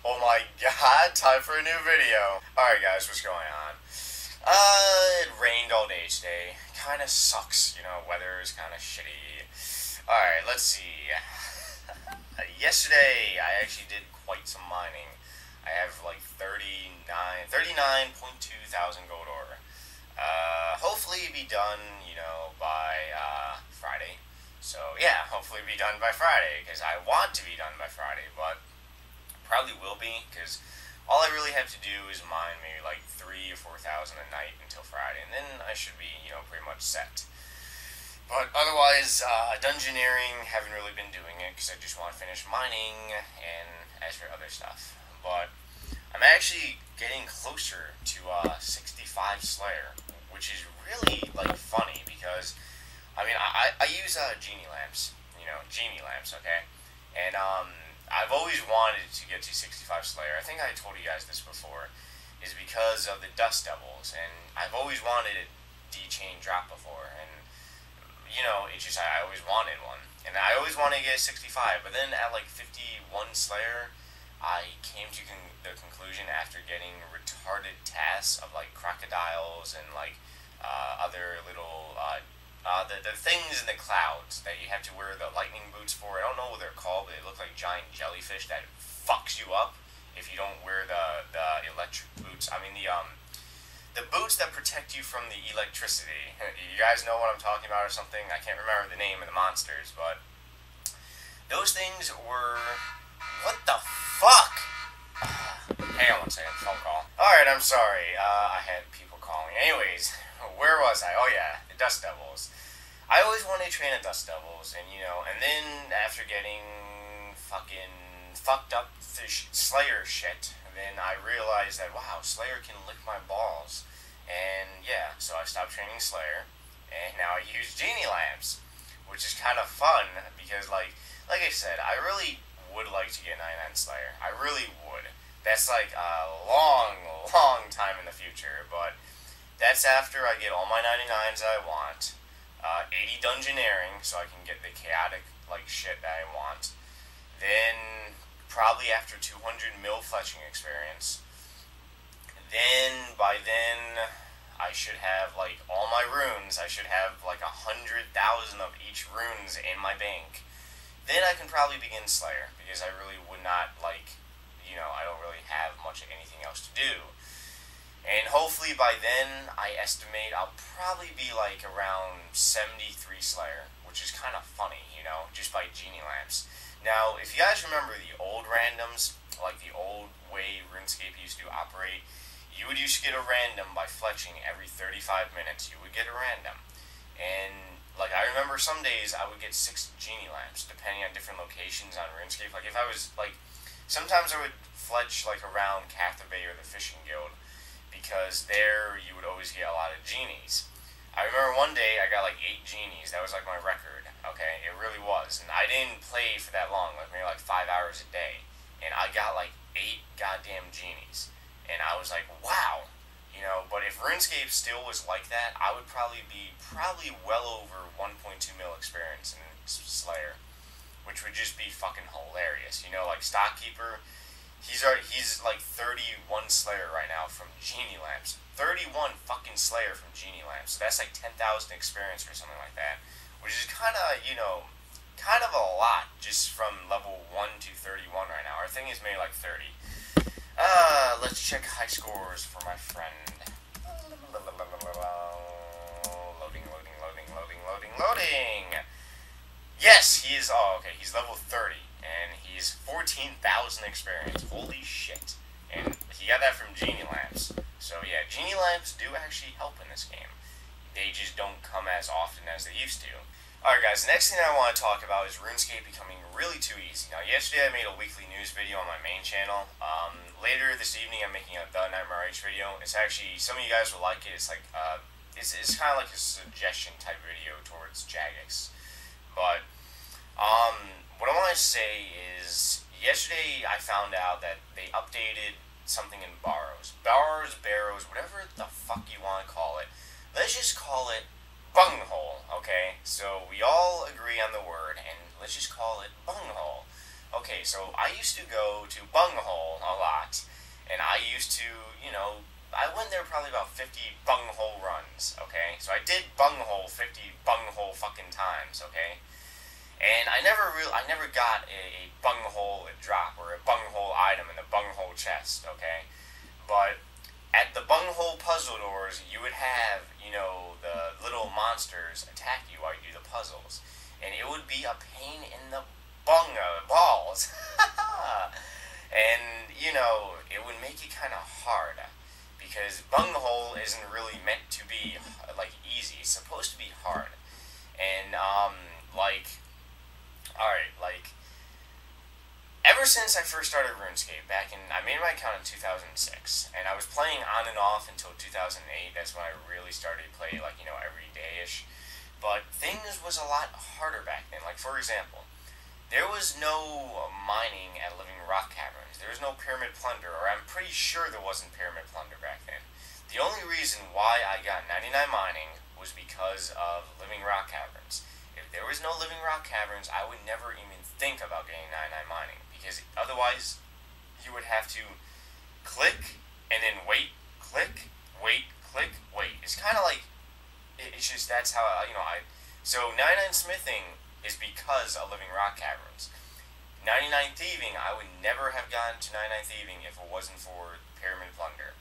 Oh my god, time for a new video. Alright guys, what's going on? It rained all day today. Kinda sucks, weather is kinda shitty. Alright, let's see. Yesterday, I actually did quite some mining. I have like 39.2 thousand gold ore. Hopefully be done, by Friday. So yeah, hopefully be done by Friday, because I want to be done by Friday, but probably will be, because all I really have to do is mine maybe like 3,000 or 4,000 a night until Friday, and then I should be, pretty much set. But otherwise, dungeoneering, haven't really been doing it, because I just want to finish mining, and as for other stuff. But I'm actually getting closer to 65 Slayer, which is really, like, funny, because, I use genie lamps, okay? And, I've always wanted to get to 65 Slayer. I think I told you guys this before, is because of the Dust Devils, and I've always wanted a D-Chain drop before, and, it's just, I always wanted one. And I always wanted to get a 65, but then at, like, 51 Slayer, I came to the conclusion after getting retarded tasks of, like, crocodiles and, like, other little, the things in the clouds that you have to wear the lightning boots for. I don't know what they're called, but they look like giant jellyfish that fucks you up if you don't wear the electric boots. The boots that protect you from the electricity. You guys know what I'm talking about or something? I can't remember the name of the monsters, but those things were... What the fuck? Hang on one second, phone call. Alright, I'm sorry. I had people calling. Anyways, where was I? Oh yeah, the Dust Devils. I always wanted to train the Dust Devils, and and then after getting fucking fucked up Slayer shit, then I realized that, wow, Slayer can lick my balls. And yeah, so I stopped training Slayer, and now I use genie lamps, which is kind of fun, because like I said, I really would like to get 99 Slayer. I really would. That's like a long, long time in the future, but that's after I get all my 99s that I want, 80 dungeoneering, so I can get the chaotic, like, shit that I want. Then, probably after 200 mil fletching experience. Then, by then, I should have, like, all my runes. I should have, like, 100,000 of each runes in my bank. Then I can probably begin Slayer, because I really would not, like, I don't really have much of anything else to do. And hopefully by then, I estimate I'll probably be, like, around 73 Slayer, which is kind of funny, just by genie lamps. Now, if you guys remember the old randoms, like the old way RuneScape used to operate, you would used to get a random by fletching every 35 minutes. You would get a random. And like, I remember some days I would get 6 genie lamps, depending on different locations on RuneScape. Like, if I was, like, sometimes I would fletch, like, around Cathay Bay or the Fishing Guild, because there you would always get a lot of genies. I remember one day I got, like, 8 genies. That was, like, my record, okay? It really was. And I didn't play for that long, like, maybe, like, 5 hours a day. And I got, like, 8 goddamn genies. And I was like, wow. But if RuneScape still was like that, I would probably be well over 1.2 mil experience in Slayer, which would just be fucking hilarious. Like Stockkeeper, he's like 31 Slayer right now from genie lamps. 31 fucking Slayer from genie lamps. So that's like 10,000 experience or something like that, which is kind of kind of a lot just from level 1 to 31 right now. Our thing is maybe like 30. Let's check high scores for my friend. Loading. Yes, he's level 30, and he's 14,000 experience. Holy shit. And he got that from genie lamps. So yeah, genie lamps do actually help in this game. They just don't come as often as they used to. Alright guys, the next thing I want to talk about is RuneScape becoming really too easy. Now, yesterday I made a weekly news video on my main channel. Later this evening I'm making a The Nightmare H video. It's actually, some of you guys will like it. It's like, it's kind of like a suggestion type video towards Jagex. But, what I want to say is, yesterday I found out that they updated something in Barrows. Barrows, whatever the fuck you want to call it. Let's just call it bunghole, okay? So we all agree on the word, and let's just call it bunghole. Okay, so I used to go to Bunghole a lot, and I used to, I went there probably about 50 Bunghole runs, okay? So I did Bunghole 50 Bunghole fucking times, okay? And I never got a Bunghole drop or a Bunghole item in the Bunghole chest, okay? But at the Bunghole puzzle doors, you would have, the little monsters attack you while you do the puzzles. And it would be a pain in the balls. And, it would make it kind of hard. Because Bunghole isn't really meant to be, like, easy. It's supposed to be hard. And, alright, ever since I first started RuneScape, I made my account in 2006, and I was playing on and off until 2008. That's when I really started to play, every day-ish. But things was a lot harder back then. Like, for example, there was no mining at Living Rock Caverns. There was no Pyramid Plunder, or I'm pretty sure there wasn't Pyramid Plunder back then. The only reason why I got 99 mining was because of Living Rock Caverns. If there was no Living Rock Caverns, I would never even think about getting 99 mining, because otherwise you would have to click and then wait, click, wait, click, wait. It's kind of like, it's just, that's how, so 99 smithing is because of Living Rock Caverns. 99 thieving, I would never have gotten to 99 thieving if it wasn't for Pyramid Plunder.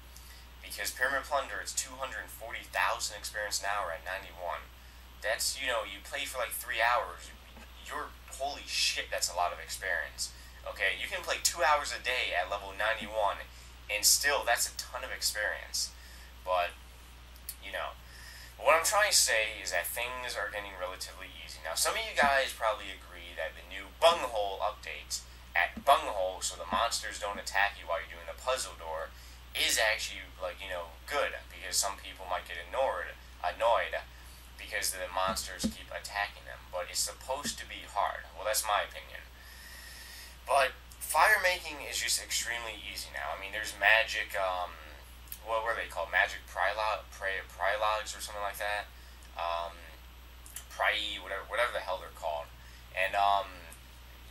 Because Pyramid Plunder, it's 240,000 experience an hour at 91. That's, you play for like 3 hours. Holy shit, that's a lot of experience. Okay, you can play 2 hours a day at level 91, and still, that's a ton of experience. But, what I'm trying to say is that things are getting relatively easy. Now, some of you guys probably agree that the new Bunghole update at Bunghole, so the monsters don't attack you while you're doing the puzzle door, is actually, good, because some people might get annoyed because the monsters keep attacking them, but it's supposed to be hard. Well, that's my opinion. But fire making is just extremely easy now. I mean, there's magic, what were they called? Magic Prylogs or something like that. Whatever the hell they're called. And,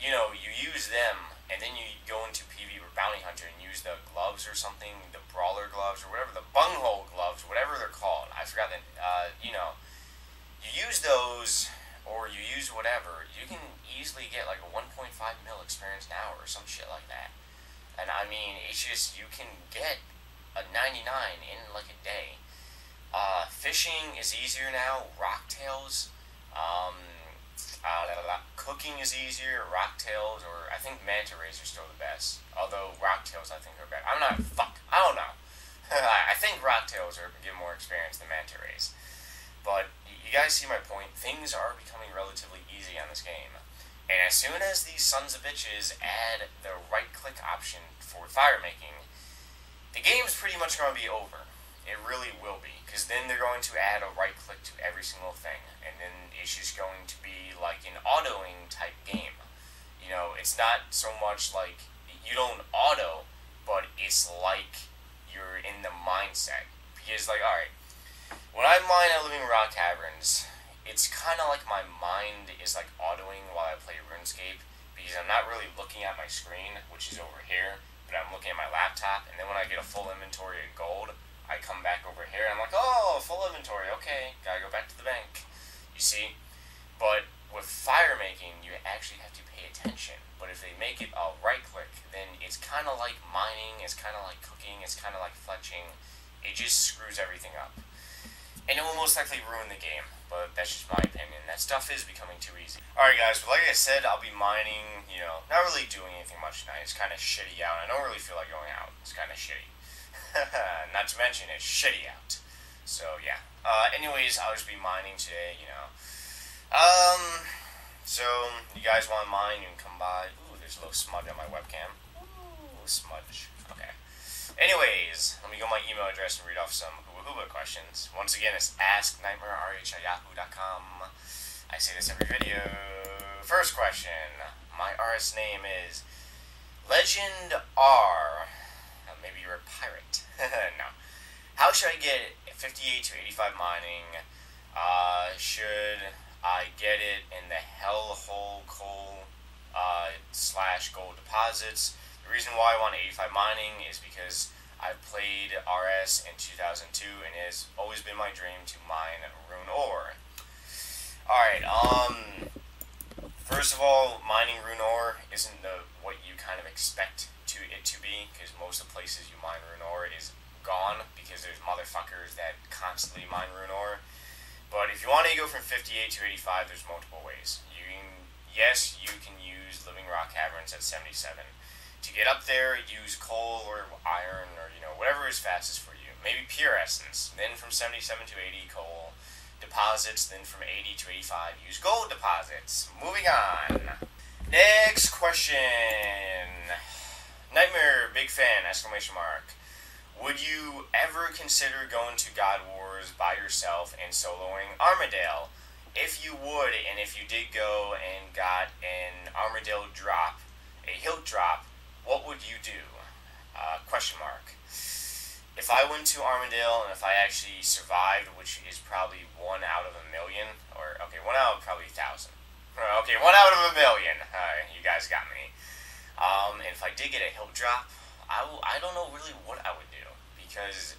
you use them, and then you go into PV or Bounty Hunter and use the gloves or something, the Brawler gloves or whatever, the Bunghole gloves, whatever they're called. I forgot that, you use those, or you use whatever, you can easily get like a 1.5 mil experience an hour or some shit like that. And I mean, it's just, you can get a 99 in like a day. Fishing is easier now. Rocktails, cooking is easier. Rocktails, or I think manta rays are still the best. Although rocktails I think are better. I don't know. I think rocktails give more experience than manta rays. But you guys see my point. Things are becoming relatively easy on this game. And as soon as these sons of bitches add the right-click option for fire making, the game's pretty much going to be over. It really will be. Because then they're going to add a right-click to every single thing. And then it's just going to be like an autoing type game. It's not so much like you don't auto, but it's like you're in the mindset. Because, alright, when I mine at Living Rock Caverns, it's kind of like my mind is like autoing while I play RuneScape, because I'm not really looking at my screen, which is over here, but I'm looking at my laptop, and then when I get a full inventory of gold, I come back over here, and I'm like, oh, full inventory, okay, gotta go back to the bank, you see? But with fire making, you actually have to pay attention, but if they make it a right click, then it's kind of like mining, it's kind of like cooking, it's kind of like fletching, it just screws everything up. And it will most likely ruin the game, but that's just my opinion. That stuff is becoming too easy. Alright guys, but like I said, I'll be mining, not really doing anything much tonight. It's kind of shitty out. I don't really feel like going out. It's kind of shitty. Not to mention, it's shitty out. So, yeah. Anyways, I'll just be mining today, So, you guys want to mine, you can come by. Ooh, there's a little smudge on my webcam. Ooh, smudge. Okay. Anyways, let me go my email address and read off some Hooba questions. Once again, it's asknightmarerh@yahoo.com. I say this every video. First question. My RS name is Legend R. Maybe you're a pirate. No. How should I get 58 to 85 mining? Should I get it in the hellhole coal? slash gold deposits. The reason why I want 85 mining is because I've played RS in 2002 and it has always been my dream to mine rune ore. Alright, first of all, mining rune ore isn't what you kind of expect it to be, because most of the places you mine rune ore is gone, because there's motherfuckers that constantly mine rune ore. But if you want to go from 58 to 85, there's multiple ways. Yes, you can use living rock caverns at 77. To get up there, use coal or iron or, whatever is fastest for you. Maybe pure essence. Then from 77 to 80, coal deposits. Then from 80 to 85, use gold deposits. Moving on. Next question. Nightmare, big fan, exclamation mark. Would you ever consider going to God Wars by yourself and soloing Armadale? If you would, and if you did go and got an Armadale drop, a hilt drop, what would you do? Question mark. If I went to Armadale and if I actually survived, which is probably 1 out of a million, or, okay, 1 out of probably 1,000. Okay, 1 out of a million. You guys got me. And if I did get a hilt drop, I don't know really what I would do, because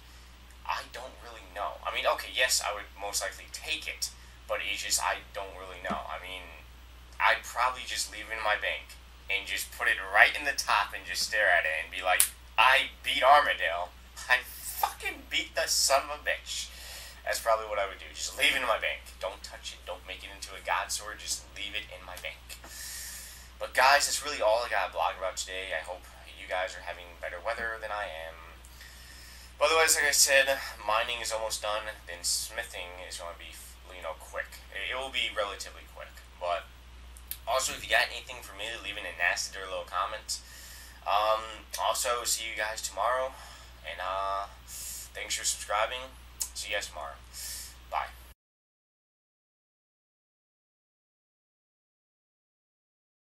I don't really know. I mean, okay, yes, I would most likely take it, but it's just, I don't really know. I mean, I'd probably just leave it in my bank and just put it right in the top and just stare at it and be like, I beat Armadale. I fucking beat the son of a bitch. That's probably what I would do. Just leave it in my bank. Don't touch it. Don't make it into a god sword. Just leave it in my bank. But guys, that's really all I got to blog about today. I hope you guys are having better weather than I am. But otherwise, like I said, mining is almost done. Then smithing is going to be, quick. It will be relatively quick. But also, if you got anything for me to leave in a nasty little comment. Also, see you guys tomorrow. And thanks for subscribing. See you guys tomorrow.